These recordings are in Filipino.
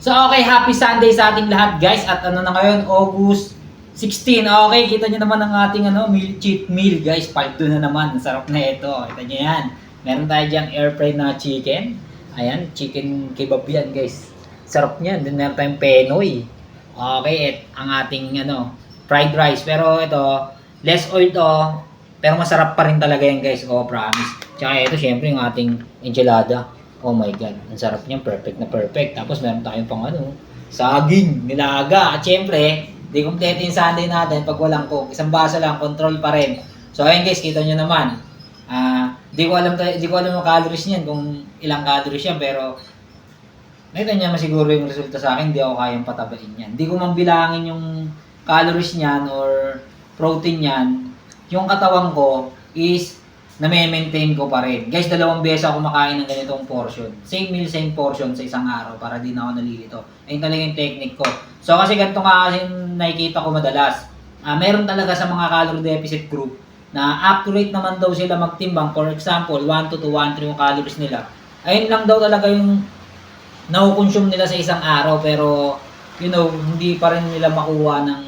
So okay, happy Sunday sa ating lahat guys. At ano na ngayon, August 16. Okay, kita nyo naman ang ating cheat meal guys. Part 2 na naman. Ang sarap na ito. Kita nyo yan. Meron tayo diyang air fry na chicken. Ayan, chicken kebab yan guys. Sarap niyan. Then meron tayong penoy. Okay, ang ating fried rice. Pero ito, less oil to. Pero masarap pa rin talaga yan guys. Oh, promise. Tsaka ito syempre yung ating enchilada. Oh my God, ang sarap niyan, perfect na perfect. Tapos meron tayong pang saging, nilaga. At syempre, di kompleto yung Sunday natin pag walang coke. Isang baso lang, control pa rin. So ayun guys, kita nyo naman. Di ko alam yung calories niyan, kung ilang calories yan. Pero, nakita niya masiguro yung resulta sa akin, di ako kayang patabain yan. Di ko man bilangin yung calories niyan or protein niyan. Yung katawan ko is na-maintain ko pa rin. Guys, 2 beses ako kumakain ng ganitong portion. Same meal, same portion sa isang araw para di na ako nalilito. Ayun talaga yung technique ko. So kasi ganito nga kasi nakikita ko madalas. Meron talaga sa mga calorie deficit group na accurate naman daw sila magtimbang. For example, 1 to 1 yung calories nila. Ayun lang daw talaga yung naukonsume nila sa isang araw. Pero, hindi pa rin nila makuha ng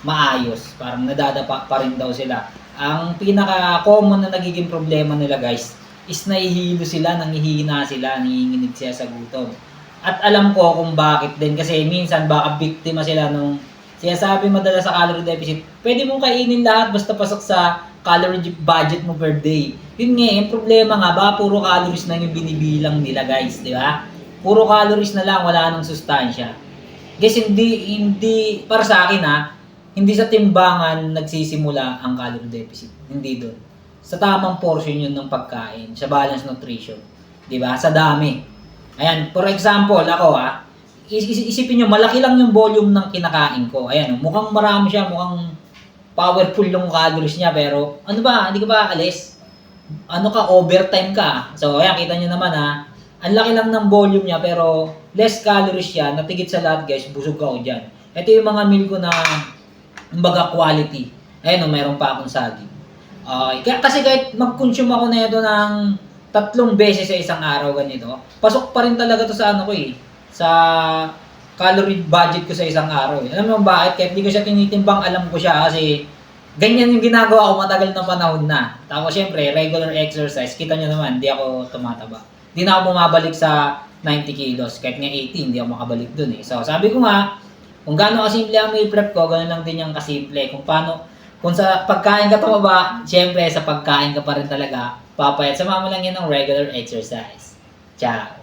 maayos. Parang nadadapa pa rin daw sila. Ang pinaka-common na nagiging problema nila guys is nahihilo sila, nanghihina sila, nanginginig sila sa gutom. At alam ko kung bakit din kasi minsan baka biktima sila nung sinasabi madalas sa calorie deficit. Pwede mong kainin lahat basta pasok sa calorie budget mo per day. Yun nga, yung problema nga ba puro calories na yung binibilang nila guys, di ba? Puro calories na lang, wala nang sustansya. Guys, hindi para sa akin hindi sa timbangan nagsisimula ang calorie deficit. Hindi doon. Sa tamang portion yun ng pagkain, sa balanced nutrition. 'Di ba? Sa dami. Ayan, for example, ako isipin niyo malaki lang yung volume ng kinakain ko. Ayan, mukhang marami siya, mukhang powerful yung calories niya, pero hindi ka ba alis? Overtime ka. So, ayan, kita niyo naman ang laki lang ng volume niya, pero less calories siya, natigit sa lahat guys, busog ako dyan. Ito yung mga meal ko na kumbaga quality. Ayun, meron pa akong saging. Okay. Kasi kahit mag-consume ako na ito ng 3 beses sa isang araw ganito, pasok pa rin talaga to sa sa calorie budget ko sa isang araw. Alam mo bakit? Kahit hindi ko siya tinitimbang, alam ko siya kasi ganyan yung ginagawa ko matagal na panahon na. Tapos syempre, regular exercise, kita nyo naman, hindi ako tumataba. Hindi na ako bumabalik sa 90 kilos. Kahit nga 80, hindi ako makabalik dun eh. So sabi ko nga, kung gaano kasimple ang meal prep ko, gano'n lang din yung kasimple. Kung sa pagkain ka tumaba, syempre sa pagkain ka pa rin talaga papayat. Sama mo lang yan ng regular exercise. Ciao!